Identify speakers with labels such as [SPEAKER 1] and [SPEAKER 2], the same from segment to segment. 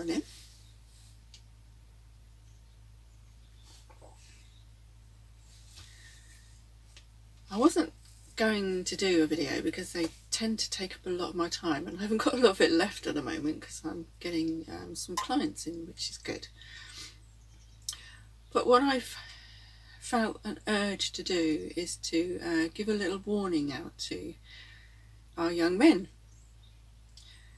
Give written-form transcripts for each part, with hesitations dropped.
[SPEAKER 1] morning. I wasn't going to do a video because they tend to take up a lot of my time, and I haven't got a lot of it left at the moment because I'm getting some clients in, which is good. But what I've felt an urge to do is to give a little warning out to our young men.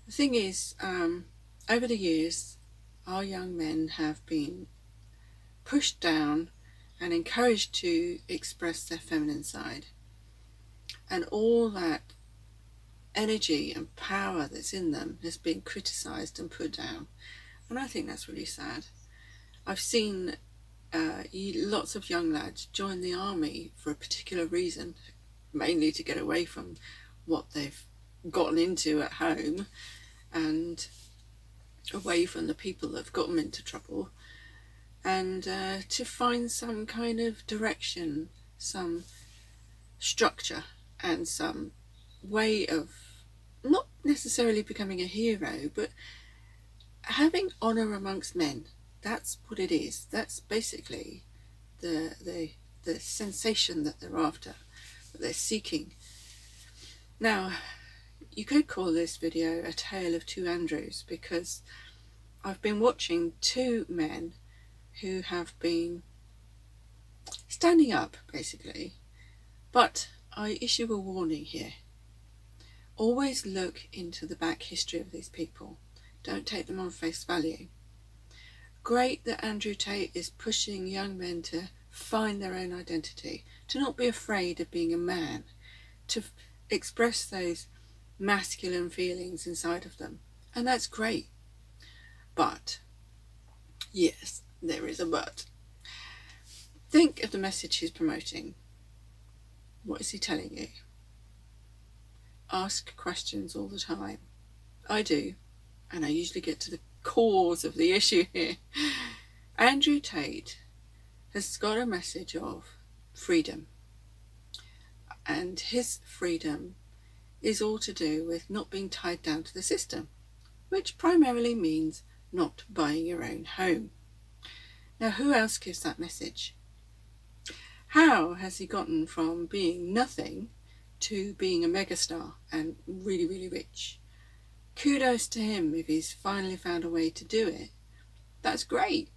[SPEAKER 1] The thing is, over the years, our young men have been pushed down and encouraged to express their feminine side. And all that energy and power that's in them has been criticised and put down. And I think that's really sad. I've seen lots of young lads join the army for a particular reason, mainly to get away from what they've gotten into at home and away from the people that have got them into trouble, and to find some kind of direction, some structure and some way of not necessarily becoming a hero, but having honour amongst men. That's what it is. That's basically the sensation that they're after, that they're seeking. Now, you could call this video a tale of two Andrews, because I've been watching two men who have been standing up, basically. But I issue a warning here. Always look into the back history of these people. Don't take them on face value. Great that Andrew Tate is pushing young men to find their own identity, to not be afraid of being a man, to express those masculine feelings inside of them. And that's great. But, yes, there is a but. Think of the message he's promoting. What is he telling you? Ask questions all the time. I do, and I usually get to the cause of the issue here. Andrew Tate has got a message of freedom, and his freedom is all to do with not being tied down to the system, which primarily means not buying your own home. Now, who else gives that message? How has he gotten from being nothing to being a megastar and really, really rich? Kudos to him if he's finally found a way to do it. That's great.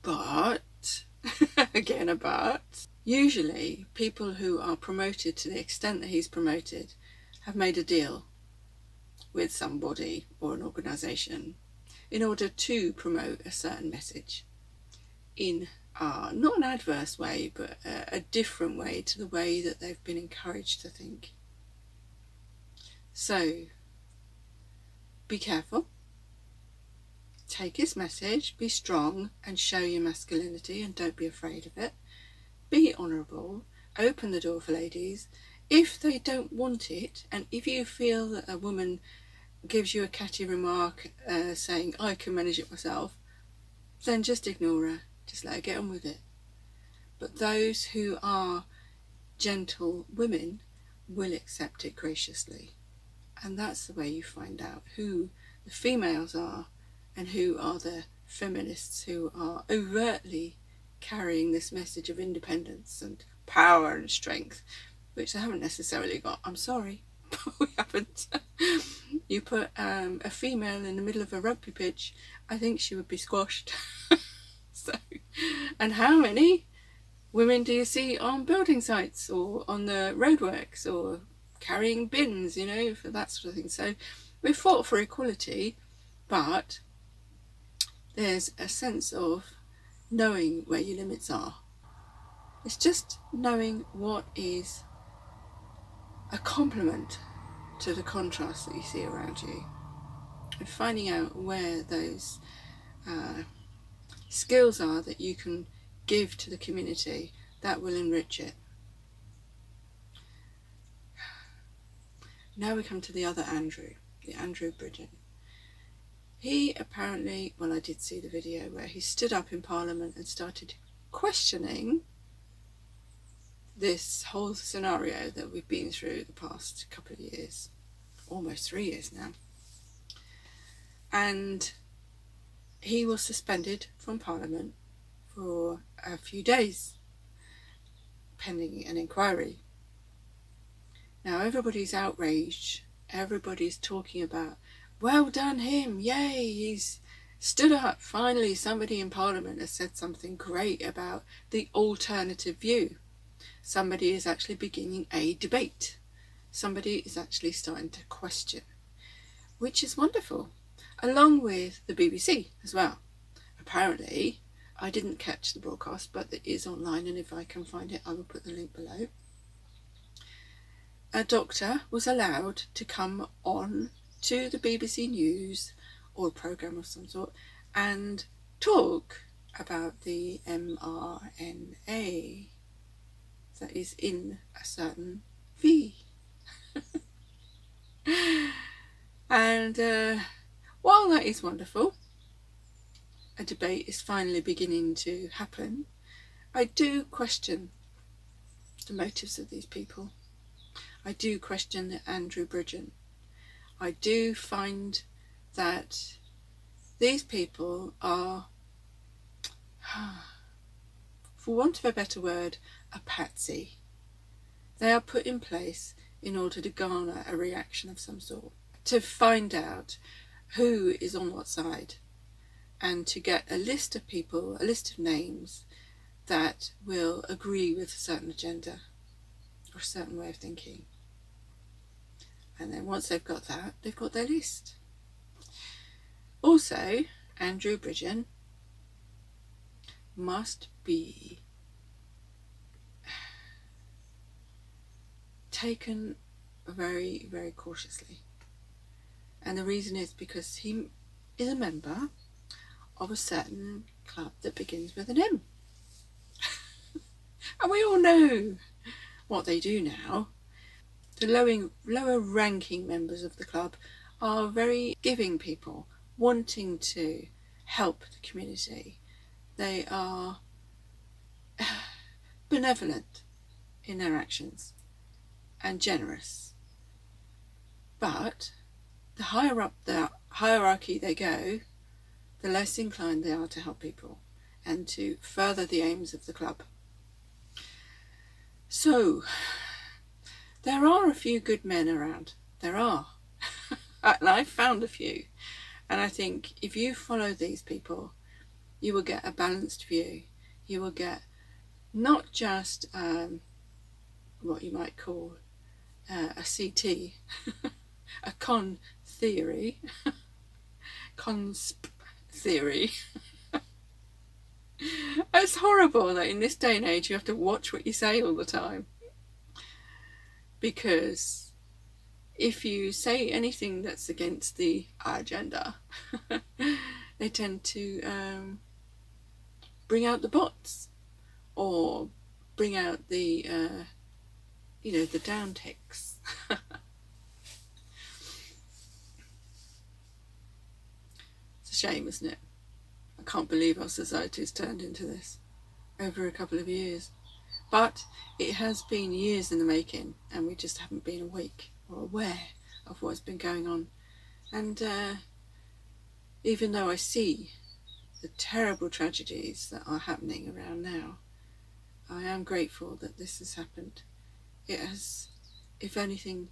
[SPEAKER 1] But, again a but, usually people who are promoted to the extent that he's promoted have made a deal with somebody or an organisation in order to promote a certain message in not an adverse way, but a different way to the way that they've been encouraged to think. So, be careful. Take his message, be strong and show your masculinity, and don't be afraid of it. Be honourable, open the door for ladies. If they don't want it, and if you feel that a woman gives you a catty remark saying, I can manage it myself, then just ignore her. Just let her get on with it. But those who are gentle women will accept it graciously. And that's the way you find out who the females are and who are the feminists who are overtly carrying this message of independence and power and strength, which they haven't necessarily got. I'm sorry, but we haven't. You put a female in the middle of a rugby pitch, I think she would be squashed. So, and how many women do you see on building sites or on the roadworks or carrying bins, you know, for that sort of thing? So we've fought for equality, but there's a sense of knowing where your limits are. It's just knowing what is a complement to the contrast that you see around you, and finding out where those skills are that you can give to the community that will enrich it. Now we come to the other Andrew, the Andrew Bridgen. He apparently, well, I did see the video where he stood up in Parliament and started questioning this whole scenario that we've been through the past couple of years, almost 3 years now. And he was suspended from Parliament for a few days pending an inquiry. Now everybody's outraged, everybody's talking about, well done him, yay, he's stood up, finally somebody in Parliament has said something great about the alternative view. Somebody is actually beginning a debate. Somebody is actually starting to question, which is wonderful, along with the BBC as well. Apparently, I didn't catch the broadcast, but it is online, and if I can find it, I will put the link below. A doctor was allowed to come on to the BBC News or a programme of some sort and talk about the mRNA that is in a certain V. And while that is wonderful, a debate is finally beginning to happen, I do question the motives of these people. I do question Andrew Bridgen. I do find that these people are, for want of a better word, a patsy. They are put in place in order to garner a reaction of some sort, to find out who is on what side, and to get a list of people, a list of names that will agree with a certain agenda or a certain way of thinking. And then once they've got that, they've got their list. Also, Andrew Bridgen must be taken very, very cautiously. And the reason is because he is a member of a certain club that begins with an M. And we all know what they do now. The lower ranking members of the club are very giving people, wanting to help the community. They are benevolent in their actions and generous. But the higher up the hierarchy they go, the less inclined they are to help people and to further the aims of the club. So, there are a few good men around. There are. And I've found a few. And I think if you follow these people, you will get a balanced view. You will get not just what you might call a CT, a con theory, consp theory. It's horrible that in this day and age you have to watch what you say all the time. Because if you say anything that's against the agenda, they tend to bring out the bots or bring out the, the down ticks. It's a shame, isn't it? I can't believe our society's turned into this over a couple of years. But it has been years in the making, and we just haven't been awake or aware of what's been going on. And even though I see the terrible tragedies that are happening around now, I am grateful that this has happened. It has, if anything,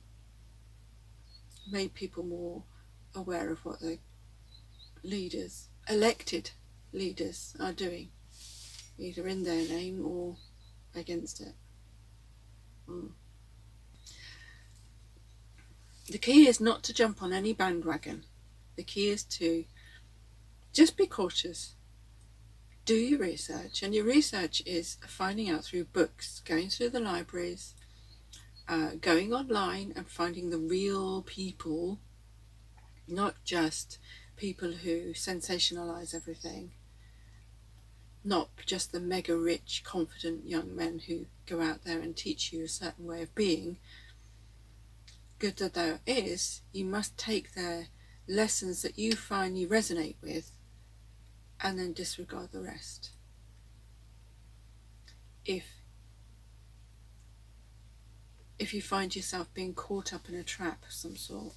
[SPEAKER 1] made people more aware of what the leaders, elected leaders, are doing, either in their name or against it. The key is not to jump on any bandwagon. The key is to just be cautious. Do your research, and your research is finding out through books, going through the libraries, going online and finding the real people, not just people who sensationalize everything, not just the mega rich, confident young men who go out there and teach you a certain way of being. Good though that is, you must take their lessons that you find you resonate with and then disregard the rest. If you find yourself being caught up in a trap of some sort.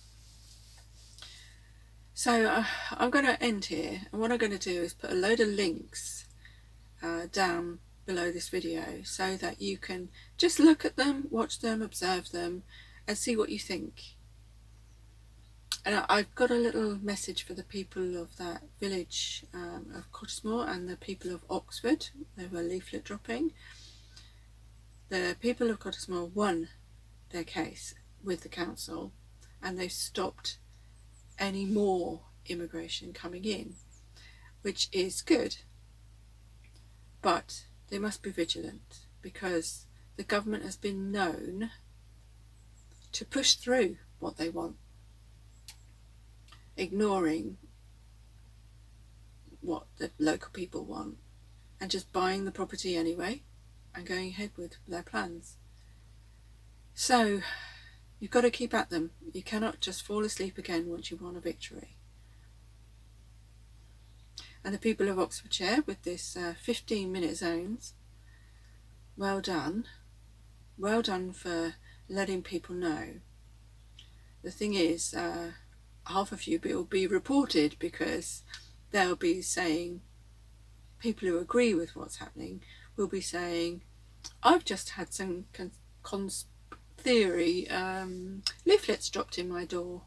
[SPEAKER 1] So I'm going to end here, and what I'm going to do is put a load of links down below this video so that you can just look at them, watch them, observe them, and see what you think. And I've got a little message for the people of that village of Cottesmore and the people of Oxford. They were leaflet dropping. The people of Cottesmore won their case with the council, and they've stopped any more immigration coming in, which is good. But they must be vigilant, because the government has been known to push through what they want, ignoring what the local people want and just buying the property anyway and going ahead with their plans. So you've got to keep at them. You cannot just fall asleep again once you won a victory. And the people of Oxfordshire with this 15-minute zones, well done. Well done for letting people know. The thing is, half of you will be reported, because they'll be saying, people who agree with what's happening will be saying, I've just had some theory leaflets dropped in my door.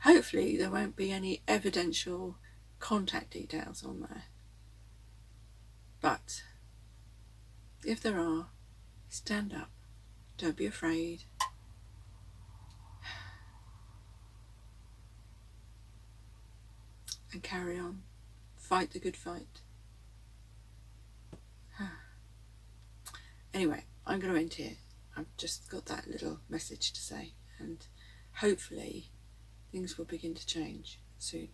[SPEAKER 1] Hopefully there won't be any evidential contact details on there, but if there are, stand up, don't be afraid. And carry on. Fight the good fight. Anyway, I'm going to end here. I've just got that little message to say, and hopefully things will begin to change soon.